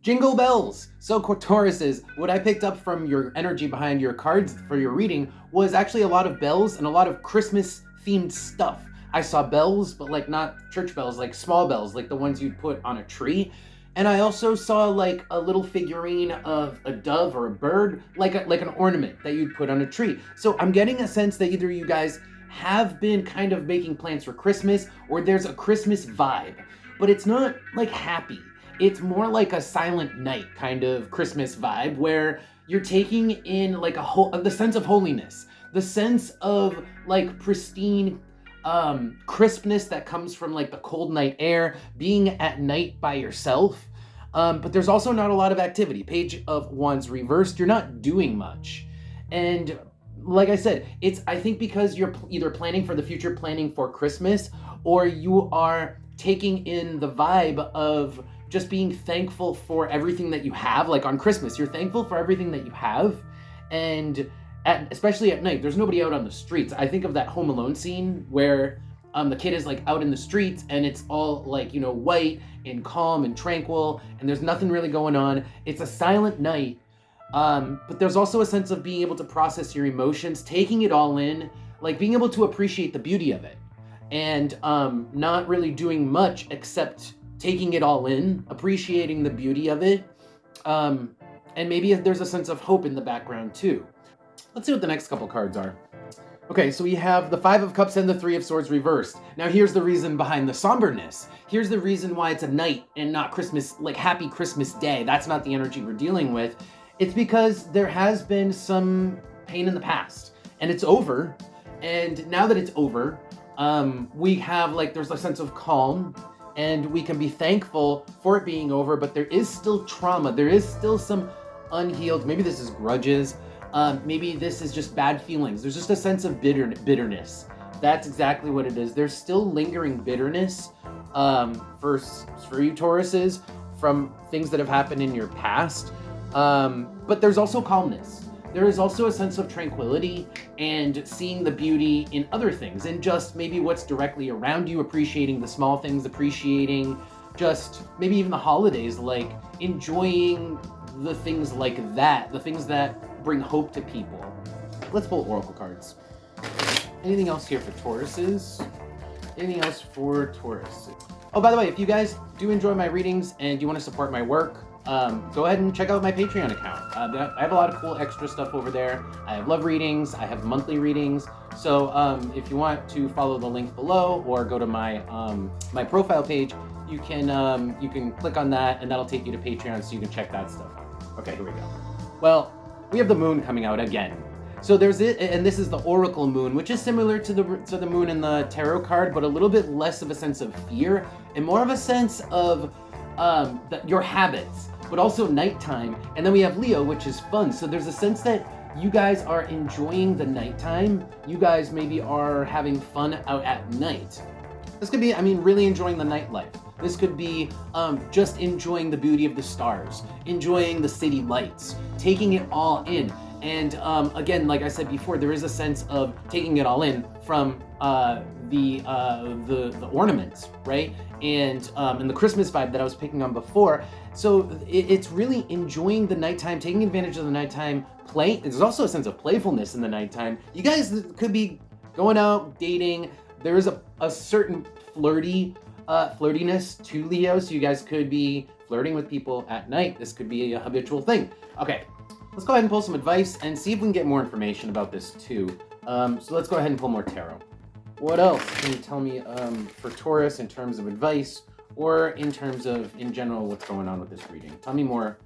Jingle bells! So Tauruses, what I picked up from your energy behind your cards for your reading was actually a lot of bells and a lot of Christmas themed stuff. I saw bells, but like not church bells, like small bells, like the ones you'd put on a tree. And I also saw like a little figurine of a dove or a bird, like an ornament that you'd put on a tree. So I'm getting a sense that either you guys have been kind of making plans for Christmas or there's a Christmas vibe, but it's not like happy. It's more like a silent night kind of Christmas vibe where you're taking in like the sense of holiness, the sense of like pristine crispness that comes from like the cold night air, being at night by yourself. But there's also not a lot of activity. Page of Wands reversed, you're not doing much. And like I said, it's, I think because you're either planning for the future, planning for Christmas, or you are taking in the vibe of just being thankful for everything that you have. Like on Christmas, you're thankful for everything that you have. And especially at night, there's nobody out on the streets. I think of that Home Alone scene where the kid is like out in the streets and it's all like, you know, white and calm and tranquil and there's nothing really going on. It's a silent night. But there's also a sense of being able to process your emotions, taking it all in, like being able to appreciate the beauty of it and not really doing much except taking it all in, appreciating the beauty of it. And maybe if there's a sense of hope in the background too. Let's see what the next couple cards are. Okay, so we have the Five of Cups and the Three of Swords reversed. Now here's the reason behind the somberness. Here's the reason why it's a night and not Christmas, like happy Christmas day. That's not the energy we're dealing with. It's because there has been some pain in the past and it's over. And now that it's over, we have like, there's a sense of calm and we can be thankful for it being over, but there is still trauma. There is still some unhealed, maybe this is grudges. Maybe this is just bad feelings. There's just a sense of bitterness. That's exactly what it is. There's still lingering bitterness for you Tauruses from things that have happened in your past. But there's also calmness. There is also a sense of tranquility and seeing the beauty in other things and just maybe what's directly around you, appreciating the small things, appreciating just maybe even the holidays, like enjoying the things like that, the things that bring hope to people. Let's pull oracle cards. Anything else here for Tauruses? Anything else for Taurus? Oh, by the way, if you guys do enjoy my readings and you want to support my work, go ahead and check out my Patreon account. I have a lot of cool extra stuff over there. I have love readings, I have monthly readings. So if you want to follow the link below or go to my my profile page, you can click on that and that'll take you to Patreon so you can check that stuff out. Okay, here we go. Well, we have the moon coming out again. So there's it, and this is the oracle moon, which is similar to the moon in the tarot card, but a little bit less of a sense of fear and more of a sense of your habits, but also nighttime. And then we have Leo, which is fun. So there's a sense that you guys are enjoying the nighttime. You guys maybe are having fun out at night. This could be, I mean, really enjoying the nightlife. This could be just enjoying the beauty of the stars, enjoying the city lights, taking it all in. And again, like I said before, there is a sense of taking it all in from the ornaments, right? And the Christmas vibe that I was picking on before. So it's really enjoying the nighttime, taking advantage of the nighttime play. There's also a sense of playfulness in the nighttime. You guys could be going out, dating. There is a certain flirtiness to Leo, so you guys could be flirting with people at night. This could be a habitual thing. Okay, let's go ahead and pull some advice and see if we can get more information about this too. So let's go ahead and pull more tarot. What else can you tell me for Taurus in terms of advice or in terms of, in general, what's going on with this reading? Tell me more,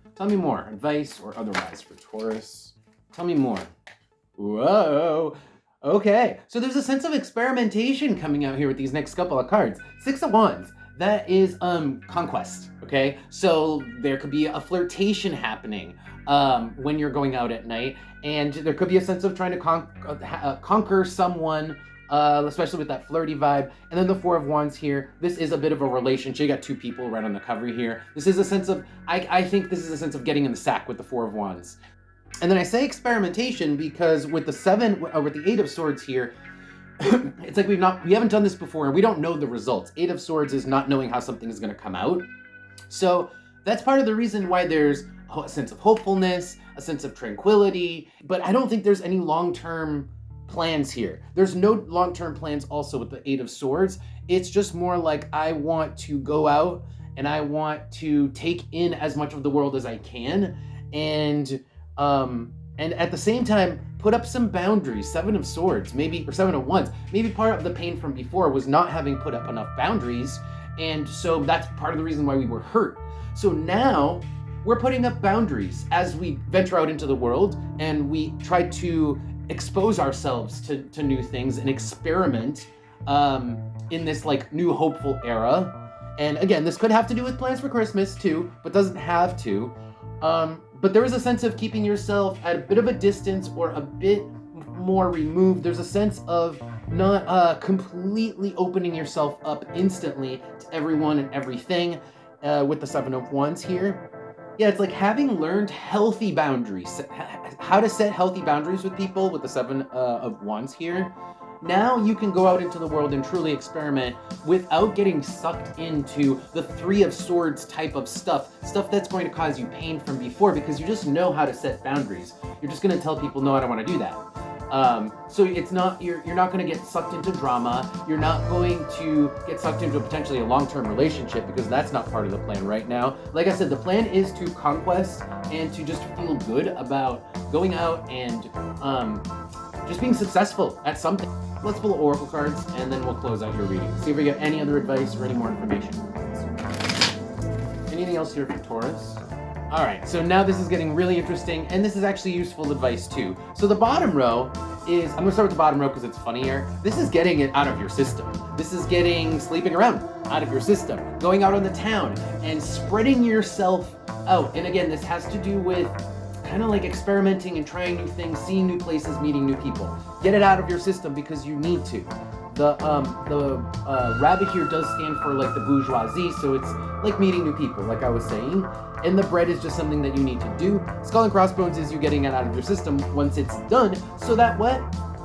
advice or otherwise for Taurus. Tell me more. Whoa. Okay, so there's a sense of experimentation coming out here with these next couple of cards. Six of Wands, that is conquest, okay? So there could be a flirtation happening when you're going out at night, and there could be a sense of trying to conquer someone, especially with that flirty vibe. And then the Four of Wands here, this is a bit of a relationship. You got two people right on the cover here. This is a sense of, I think this is a sense of getting in the sack with the Four of Wands. And then I say experimentation because with with the Eight of Swords here, it's like we haven't done this before and we don't know the results. Eight of Swords is not knowing how something is going to come out. So That's part of the reason why there's a sense of hopefulness, a sense of tranquility, but I don't think there's any long-term plans here. There's no long-term plans also with the Eight of Swords. It's just more like I want to go out and I want to take in as much of the world as I can, and at the same time put up some boundaries. Seven of Swords, maybe, or Seven of Wands. Maybe part of the pain from before was not having put up enough boundaries, and so that's part of the reason why we were hurt. So now we're putting up boundaries as we venture out into the world and we try to expose ourselves to new things and experiment in this like new hopeful era. And again, this could have to do with plans for Christmas too, but doesn't have to. But there is a sense of keeping yourself at a bit of a distance or a bit more removed. There's a sense of not completely opening yourself up instantly to everyone and everything with the Seven of Wands here. Yeah, it's like having learned healthy boundaries, how to set healthy boundaries with people with the Seven of Wands here. Now you can go out into the world and truly experiment without getting sucked into the Three of Swords type of stuff that's going to cause you pain from before, because you just know how to set boundaries. You're just going to tell people, no, I don't want to do that. So it's not, you're not going to get sucked into drama. You're not going to get sucked into potentially a long-term relationship, because that's not part of the plan right now. Like I said, the plan is to conquest and to just feel good about going out and just being successful at something. Let's pull oracle cards and then we'll close out your reading. See if we get any other advice or any more information. Anything else here for Taurus? All right, so now this is getting really interesting, and this is actually useful advice too. So the bottom row is, I'm gonna start with the bottom row because it's funnier. This is getting it out of your system. This is getting sleeping around out of your system, going out on the town and spreading yourself out. And again, this has to do with kind of like experimenting and trying new things, seeing new places, meeting new people. Get it out of your system because you need to. The rabbit here does stand for like the bourgeoisie, so it's like meeting new people, like I was saying. And the bread is just something that you need to do. Skull and crossbones is you getting it out of your system once it's done, so that what?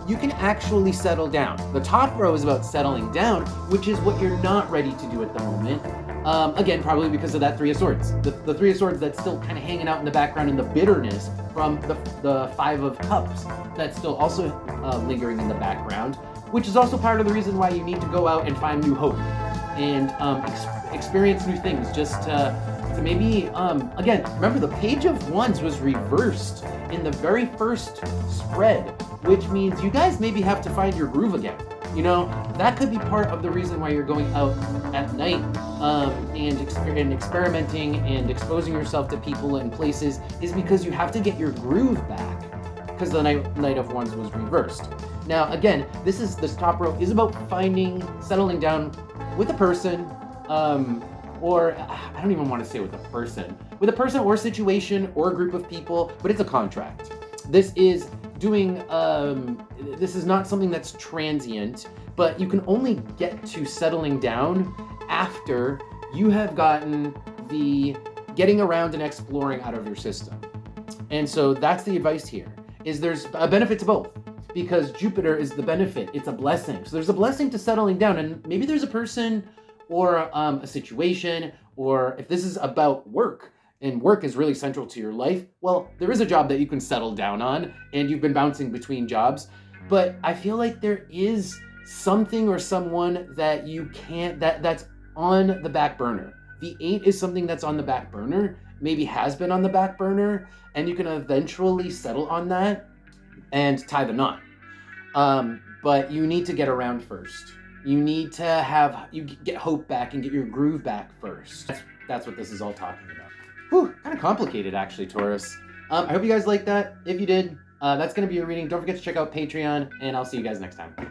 You can actually settle down. The top row is about settling down, which is what you're not ready to do at the moment. Again, probably because of that Three of Swords. The Three of Swords that's still kind of hanging out in the background, and the bitterness from the Five of Cups that's still also lingering in the background, which is also part of the reason why you need to go out and find new hope and experience new things, just to maybe, again, remember the Page of Wands was reversed in the very first spread, which means you guys maybe have to find your groove again. You know, that could be part of the reason why you're going out at night and experimenting and exposing yourself to people and places, is because you have to get your groove back, because the Knight of Wands was reversed. Now, again, this top row is about settling down with a person, or I don't even want to say with a person or situation or a group of people, but it's a contract. This is doing, this is not something that's transient, but you can only get to settling down after you have gotten the getting around and exploring out of your system. And so that's the advice here, is there's a benefit to both, because Jupiter is the benefit. It's a blessing. So there's a blessing to settling down, and maybe there's a person or a situation, or if this is about work, and work is really central to your life, well, there is a job that you can settle down on, and you've been bouncing between jobs. But I feel like there is something or someone that you can't, that's on the back burner. The 8 is something that's on the back burner, maybe has been on the back burner, and you can eventually settle on that and tie the knot. But you need to get around first. You need to get hope back and get your groove back first. That's what this is all talking about. Whew, kind of complicated actually, Taurus. I hope you guys liked that. If you did, that's going to be your reading. Don't forget to check out Patreon, and I'll see you guys next time.